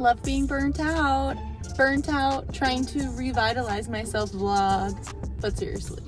Love being burnt out. Burnt out trying to revitalize myself vlog, but seriously.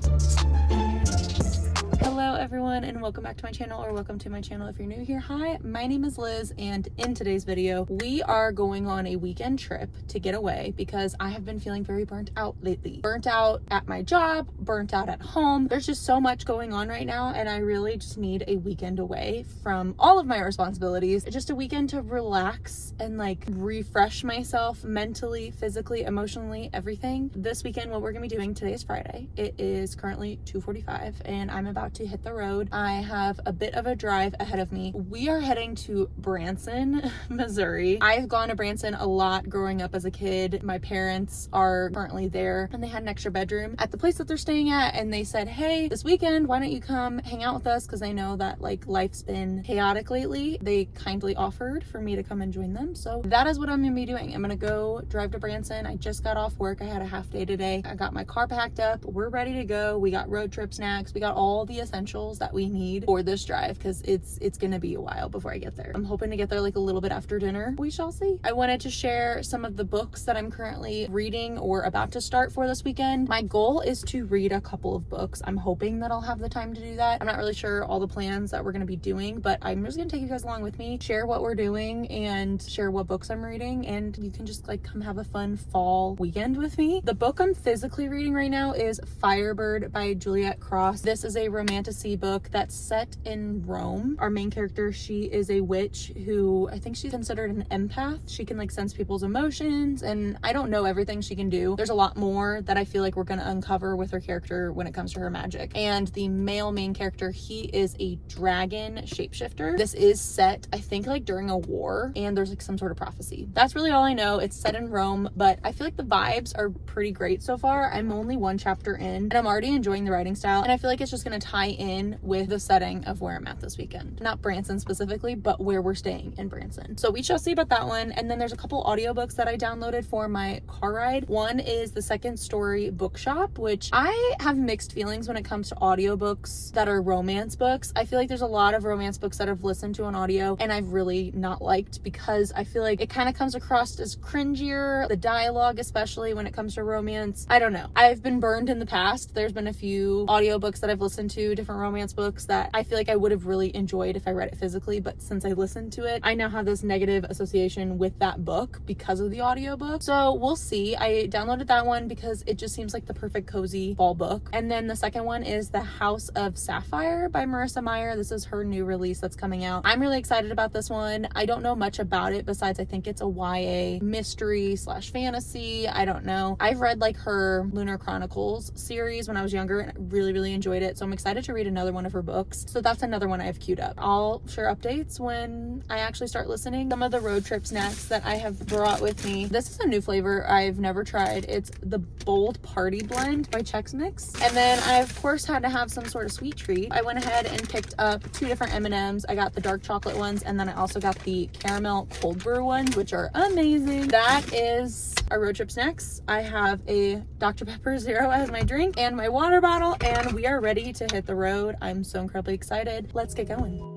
Hello everyone and welcome back to my channel, or welcome to my channel if you're new here. Hi, my name is Liz, and in today's video we are going on a weekend trip to get away because I have been feeling very burnt out lately. Burnt out at my job, burnt out at home. There's just so much going on right now and I really just need a weekend away from all of my responsibilities. Just a weekend to relax and like refresh myself mentally, physically, emotionally, everything. This weekend what we're gonna be doing, today is Friday. It is currently 2:45 and I'm about to hit the road. I have a bit of a drive ahead of me. We are heading to Branson, Missouri. I've gone to Branson a lot growing up as a kid. My parents are currently there and they had an extra bedroom at the place that they're staying at, and they said, hey, this weekend why don't you come hang out with us, because they know that like life's been chaotic lately. They kindly offered for me to come and join them, so that is what I'm gonna be doing. I'm gonna go drive to Branson. I just got off work. I had a half day today. I got my car packed up. We're ready to go. We got road trip snacks. We got all the essentials that we need for this drive because it's gonna be a while before I get there. I'm hoping to get there like a little bit after dinner. We shall see. I wanted to share some of the books that I'm currently reading or about to start for this weekend. My goal is to read a couple of books. I'm hoping that I'll have the time to do that. I'm not really sure all the plans that we're gonna be doing, but I'm just gonna take you guys along with me, share what we're doing and share what books I'm reading, and you can just like come have a fun fall weekend with me. The book I'm physically reading right now is Firebird by Juliet Cross. This is a romantasy book that's set in Rome. Our main character, she is a witch who I think she's considered an empath. She can like sense people's emotions, and I don't know everything she can do. There's a lot more that I feel like we're gonna uncover with her character when it comes to her magic. And the male main character, he is a dragon shapeshifter. This is set, I think, like during a war, and there's like some sort of prophecy. That's really all I know. It's set in Rome, but I feel like the vibes are pretty great so far. I'm only one chapter in and I'm already enjoying the writing style, and I feel like it's just gonna tie in with the setting of where I'm at this weekend. Not Branson specifically, but where we're staying in Branson. So we shall see about that one. And then there's a couple audiobooks that I downloaded for my car ride. One is The Second Story Bookshop, which I have mixed feelings when it comes to audiobooks that are romance books. I feel like there's a lot of romance books that I've listened to on audio and I've really not liked because I feel like it kind of comes across as cringier, the dialogue, especially when it comes to romance. I don't know. I've been burned in the past. There's been a few audiobooks that I've listened to, different romance books that I feel like I would have really enjoyed if I read it physically, but since I listened to it, I now have this negative association with that book because of the audiobook. So we'll see. I downloaded that one because it just seems like the perfect cozy fall book. And then the second one is The House of Sapphire by Marissa Meyer. This is her new release that's coming out. I'm really excited about this one. I don't know much about it besides I think it's a YA mystery / fantasy. I don't know. I've read like her Lunar Chronicles series when I was younger and I really enjoyed it. So I'm excited to read another one of her books. So that's another one I have queued up. I'll share updates when I actually start listening. Some of the road trip snacks that I have brought with me. This is a new flavor I've never tried. It's the Bold Party Blend by Chex Mix. And then I of course had to have some sort of sweet treat. I went ahead and picked up 2 different M&Ms. I got the dark chocolate ones and then I also got the caramel cold brew ones, which are amazing. That is our road trip snacks. I have a Dr. Pepper Zero as my drink and my water bottle, and we are ready to hit the road. I'm so incredibly excited. Let's get going.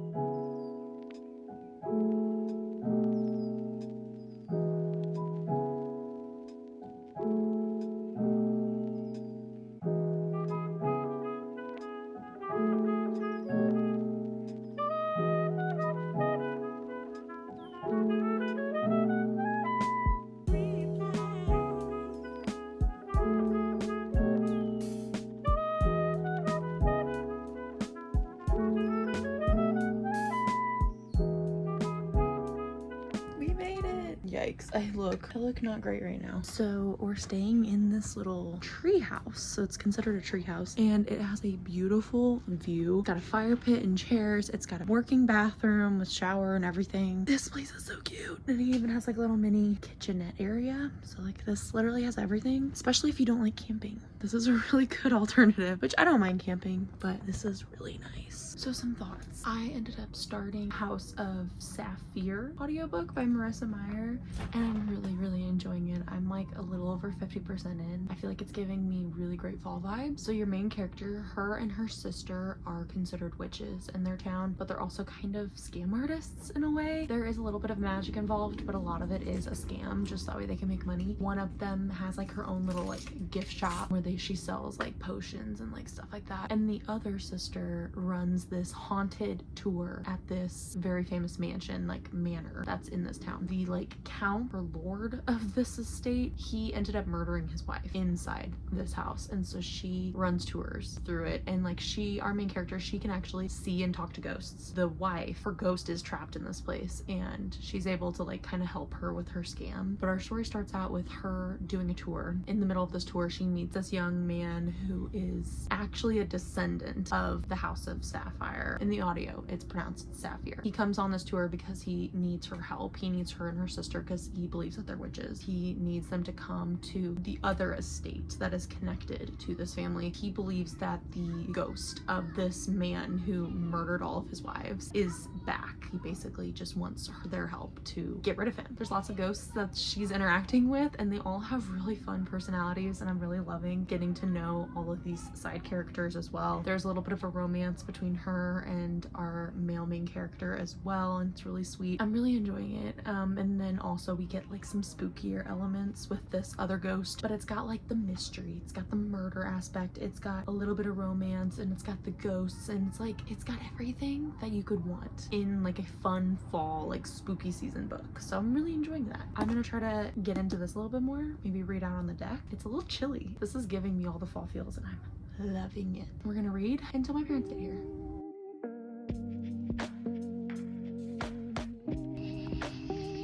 Yikes, I look not great right now. So we're staying in this little tree house. So it's considered a tree house and it has a beautiful view. It's got a fire pit and chairs. It's got a working bathroom with shower and everything. This place is so cute. And it even has like a little mini kitchenette area. So like this literally has everything, especially if you don't like camping. This is a really good alternative, which I don't mind camping, but this is really nice. So some thoughts. I ended up starting House of Sapphire audiobook by Marissa Meyer and I'm really enjoying it. I'm like like a little over 50% in. I feel like it's giving me really great fall vibes. So your main character, her and her sister are considered witches in their town, but they're also kind of scam artists in a way. There is a little bit of magic involved, but a lot of it is a scam, just that way they can make money. One of them has like her own little like gift shop where she sells like potions and like stuff like that. And the other sister runs this haunted tour at this very famous mansion, like manor that's in this town. The like count or lord of this estate, he ended up murdering his wife inside this house, and so she runs tours through it. And like our main character, she can actually see and talk to ghosts. The wife, her ghost is trapped in this place, and she's able to like kind of help her with her scam. But our story starts out with her doing a tour. In the middle of this tour, she meets this young man who is actually a descendant of the House of Sapphire. In the audio, it's pronounced Sapphire. He comes on this tour because he needs her help. He needs her and her sister because he believes that they're witches. He needs them to come to the other estate that is connected to this family. He believes that the ghost of this man who murdered all of his wives is back. He basically just wants their help to get rid of him. There's lots of ghosts that she's interacting with, and they all have really fun personalities, and I'm really loving getting to know all of these side characters as well. There's a little bit of a romance between her and our male main character as well, and it's really sweet. I'm really enjoying it. And then also we get like some spookier elements with this other ghost, but it's got like the mystery, it's got the murder aspect, it's got a little bit of romance, and it's got the ghosts, and it's got everything that you could want in like a fun fall like spooky season book. So I'm really enjoying that. I'm gonna try to get into this a little bit more, maybe read out on the deck. It's a little chilly. This is giving me all the fall feels, and I'm loving it. We're gonna read until my parents get here.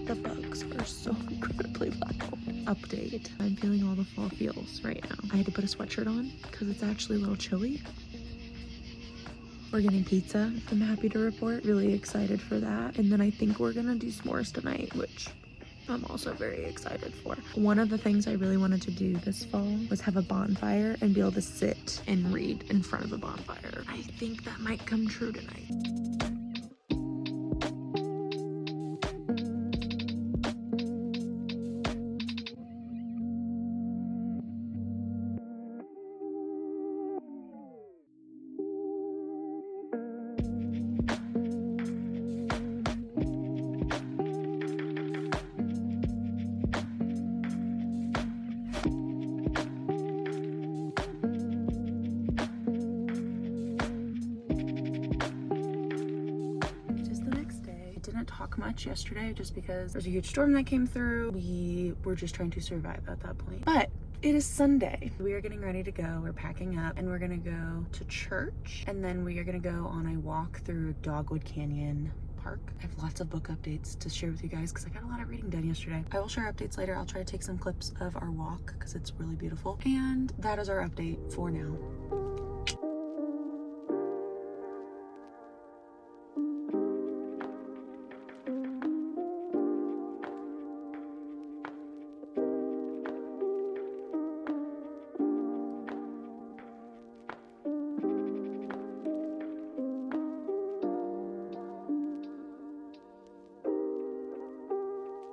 The bugs are so incredibly loud. Update. I'm feeling all the fall feels right now. I had to put a sweatshirt on because it's actually a little chilly. We're getting pizza, I'm happy to report. Really excited for that. And then I think we're gonna do s'mores tonight, which I'm also very excited for. One of the things I really wanted to do this fall was have a bonfire and be able to sit and read in front of a bonfire. I think that might come true tonight. Talk much yesterday just because there's a huge storm that came through. We were just trying to survive at that point. But it is Sunday. We are getting ready to go. We're packing up and we're gonna go to church, and then we are gonna go on a walk through Dogwood Canyon Park. I have lots of book updates to share with you guys because I got a lot of reading done yesterday. I will share updates later. I'll try to take some clips of our walk because it's really beautiful. And that is our update for now.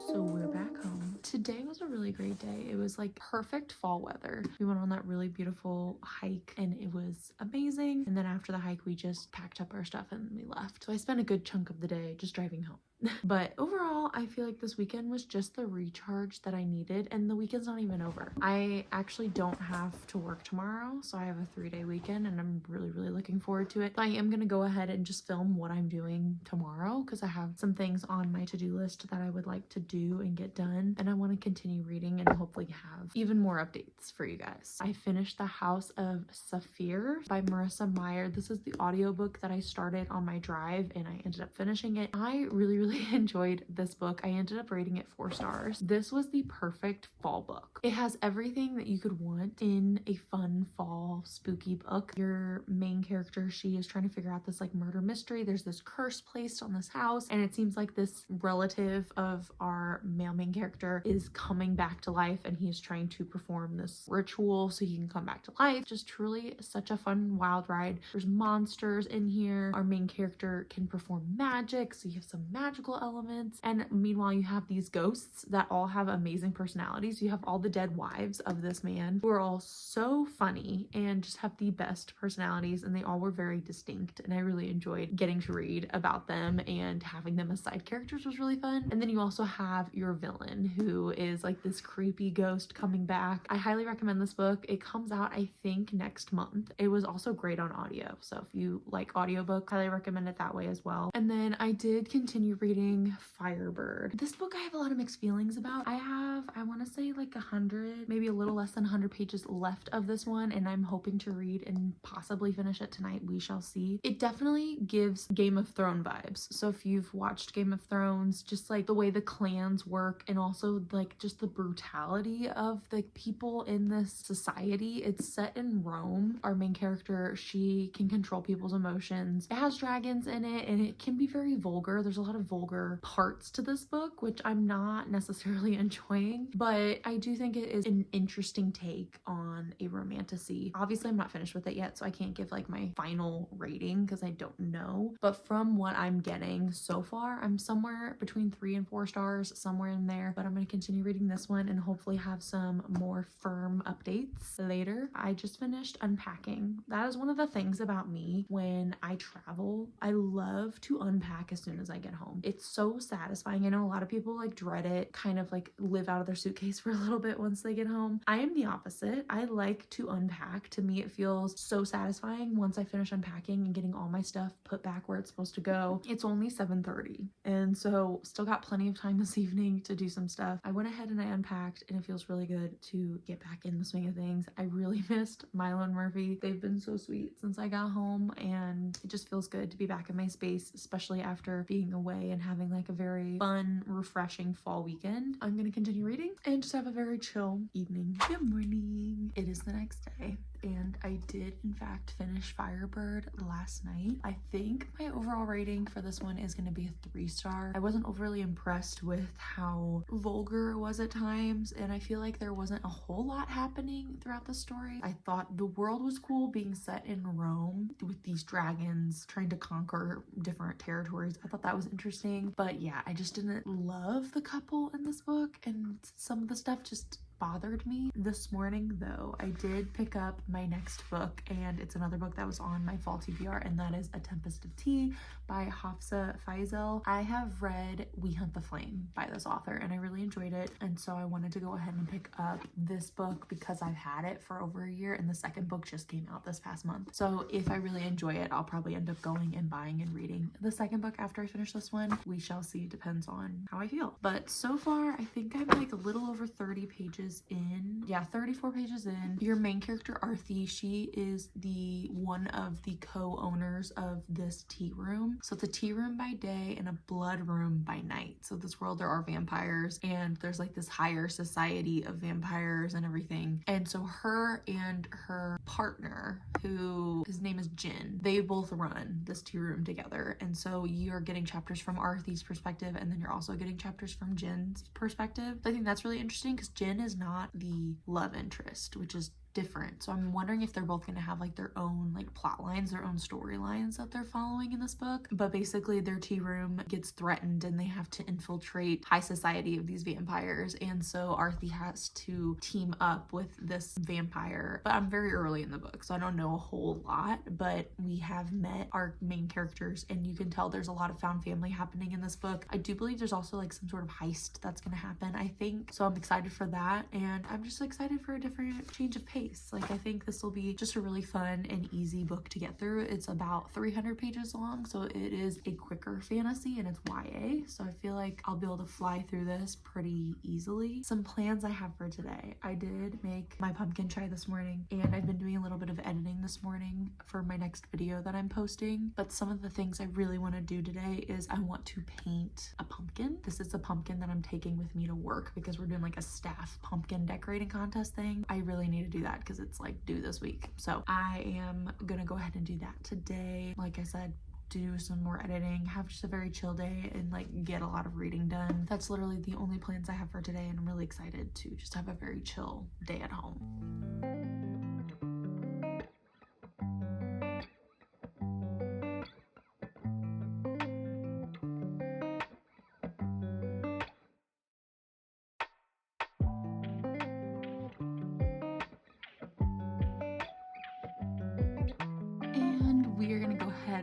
So we're back home. Today was a really great day. It was like perfect fall weather. We went on that really beautiful hike and it was amazing. And then after the hike, we just packed up our stuff and we left. So I spent a good chunk of the day just driving home. But overall, I feel like this weekend was just the recharge that I needed, and the weekend's not even over. I actually don't have to work tomorrow, so I have a 3-day weekend and I'm really looking forward to it. I am gonna go ahead and just film what I'm doing tomorrow because I have some things on my to-do list that I would like to do and get done, and I want to continue reading and hopefully have even more updates for you guys. I finished The House of Saphir by Marissa Meyer. This is the audiobook that I started on my drive and I ended up finishing it. I really enjoyed this book. I ended up rating it 4 stars. This was the perfect fall book. It has everything that you could want in a fun fall spooky book. Your main character, she is trying to figure out this like murder mystery. There's this curse placed on this house, and it seems like this relative of our male main character is coming back to life, and he's trying to perform this ritual so he can come back to life. Just truly such a fun wild ride. There's monsters in here. Our main character can perform magic, so you have some magic magical elements. And meanwhile, you have these ghosts that all have amazing personalities. You have all the dead wives of this man who are all so funny and just have the best personalities, and they all were very distinct, and I really enjoyed getting to read about them, and having them as side characters was really fun. And then you also have your villain, who is like this creepy ghost coming back. I highly recommend this book. It comes out, I think, next month. It was also great on audio, so if you like audiobook, highly recommend it that way as well. And then I did continue reading Firebird. This book I have a lot of mixed feelings about. I want to say like 100, maybe a little less than 100 pages left of this one, and I'm hoping to read and possibly finish it tonight. We shall see. It definitely gives Game of Thrones vibes. So if you've watched Game of Thrones, just like the way the clans work, and also like just the brutality of the people in this society. It's set in Rome. Our main character, she can control people's emotions. It has dragons in it, and it can be very vulgar. There's a lot of vulgar parts to this book, which I'm not necessarily enjoying, but I do think it is an interesting take on a romantasy. Obviously, I'm not finished with it yet, so I can't give like my final rating because I don't know, but from what I'm getting so far, I'm somewhere between 3 and 4 stars, somewhere in there. But I'm going to continue reading this one and hopefully have some more firm updates later. I just finished unpacking. That is one of the things about me when I travel. I love to unpack as soon as I get home. It's so satisfying. I know a lot of people like dread it, kind of like live out of their suitcase for a little bit once they get home. I am the opposite. I like to unpack. To me, it feels so satisfying once I finish unpacking and getting all my stuff put back where it's supposed to go. It's only 7:30, and so still got plenty of time this evening to do some stuff. I went ahead and I unpacked, and it feels really good to get back in the swing of things. I really missed Milo and Murphy. They've been so sweet since I got home, and it just feels good to be back in my space, especially after being away and having like a very fun, refreshing fall weekend. I'm gonna continue reading and just have a very chill evening. Good morning. It is the next day, and I did in fact finish Firebird last night. I think my overall rating for this one is going to be a 3-star. I wasn't overly impressed with how vulgar it was at times, and I feel like there wasn't a whole lot happening throughout the story. I thought the world was cool, being set in Rome with these dragons trying to conquer different territories. I thought that was interesting, but yeah, I just didn't love the couple in this book, and some of the stuff just bothered me. This morning though, I did pick up my next book, and it's another book that was on my fall TBR, and that is A Tempest of Tea by Hafsa Faisal. I have read We Hunt the Flame by this author, and I really enjoyed it, and so I wanted to go ahead and pick up this book because I've had it for over a year, and the second book just came out this past month. So if I really enjoy it, I'll probably end up going and buying and reading the second book after I finish this one. We shall see. It depends on how I feel. But so far, I think I'm like a little over 30 pages in. Yeah, 34 pages in. Your main character, Arthi, she is the one of the co-owners of this tea room. So it's a tea room by day and a blood room by night. So this world, there are vampires, and there's like this higher society of vampires and everything. And so her and her partner, who his name is Jin, they both run this tea room together. And so you're getting chapters from Arthi's perspective, and then you're also getting chapters from Jin's perspective. I think that's really interesting because Jin is not the love interest, which is different. So I'm wondering if they're both going to have like their own like plot lines, their own storylines that they're following in this book. But basically their tea room gets threatened, and they have to infiltrate high society of these vampires, and so Arthi has to team up with this vampire. But I'm very early in the book, so I don't know a whole lot, but we have met our main characters, and you can tell there's a lot of found family happening in this book. I do believe there's also like some sort of heist that's going to happen, I think, so I'm excited for that, and I'm just excited for a different change of pace. Like, I think this will be just a really fun and easy book to get through. It's about 300 pages long, so it is a quicker fantasy, and it's YA, so I feel like I'll be able to fly through this pretty easily. Some plans I have for today. I did make my pumpkin chai this morning, and I've been doing a little bit of editing this morning for my next video that I'm posting. But some of the things I really want to do today is I want to paint a pumpkin. This is a pumpkin that I'm taking with me to work because we're doing like a staff pumpkin decorating contest thing. I really need to do that because it's like due this week. So I am gonna go ahead and do that today. Like I said, do some more editing, have just a very chill day, and like get a lot of reading done. That's literally the only plans I have for today, and I'm really excited to just have a very chill day at home.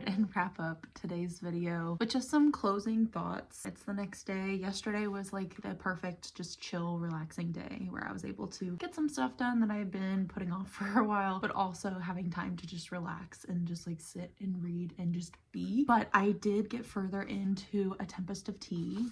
ahead and wrap up today's video with just some closing thoughts. It's the next day. Yesterday was like the perfect, just chill, relaxing day where I was able to get some stuff done that I had been putting off for a while, but also having time to just relax and just like sit and read and just be. But I did get further into A Tempest of Tea.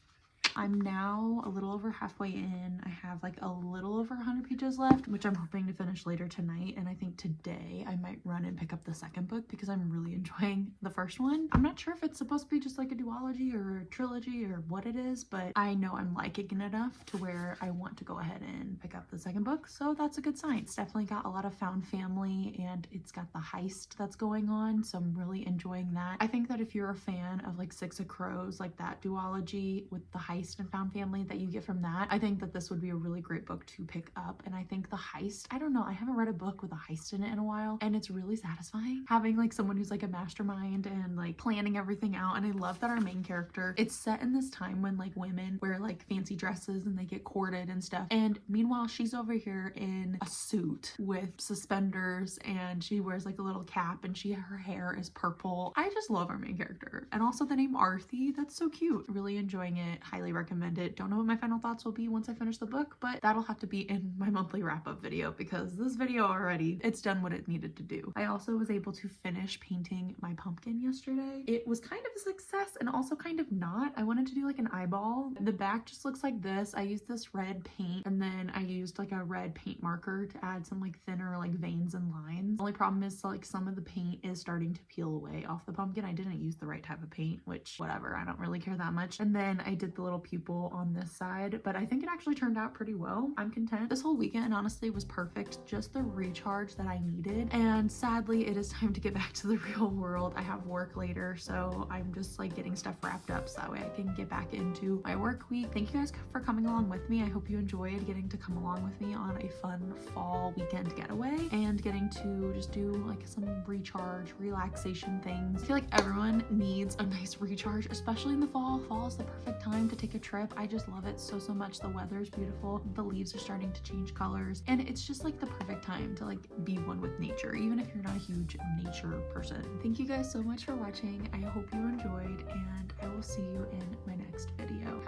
I'm now a little over halfway in. I have like a little over 100 pages left, which I'm hoping to finish later tonight. And I think today I might run and pick up the second book because I'm really enjoying the first one. I'm not sure if it's supposed to be just like a duology or a trilogy or what it is, but I know I'm liking it enough to where I want to go ahead and pick up the second book. So that's a good sign. It's definitely got a lot of found family and it's got the heist that's going on. So I'm really enjoying that. I think that if you're a fan of like Six of Crows, like that duology with the heist and found family that you get from that, I think that this would be a really great book to pick up. And I think the heist, I don't know, I haven't read a book with a heist in it in a while, and it's really satisfying having like someone who's like a mastermind and like planning everything out. And I love that our main character, it's set in this time when like women wear like fancy dresses and they get courted and stuff, and meanwhile she's over here in a suit with suspenders and she wears like a little cap and her hair is purple. I just love our main character, and also the name Arthi, that's so cute. Really enjoying it, highly recommend it. Don't know what my final thoughts will be once I finish the book, but that'll have to be in my monthly wrap-up video because this video already, it's done what it needed to do. I also was able to finish painting my pumpkin yesterday. It was kind of a success and also kind of not. I wanted to do like an eyeball. The back just looks like this. I used this red paint and then I used like a red paint marker to add some like thinner like veins and lines. The only problem is like some of the paint is starting to peel away off the pumpkin. I didn't use the right type of paint, which whatever, I don't really care that much. And then I did the little pupil on this side, but I think it actually turned out pretty well. I'm content. This whole weekend honestly was perfect, just the recharge that I needed. And sadly it is time to get back to the real world. I have work later, so I'm just like getting stuff wrapped up so that way I can get back into my work week. Thank you guys for coming along with me. I hope you enjoyed getting to come along with me on a fun fall weekend getaway and getting to just do like some recharge, relaxation things. I feel like everyone needs a nice recharge, especially in the fall. Fall is the perfect time to take a trip. I just love it so much. The weather's beautiful, the leaves are starting to change colors, and it's just like the perfect time to like be one with nature, even if you're not a huge nature person. Thank you guys so much for watching. I hope you enjoyed, and I will see you in my next video.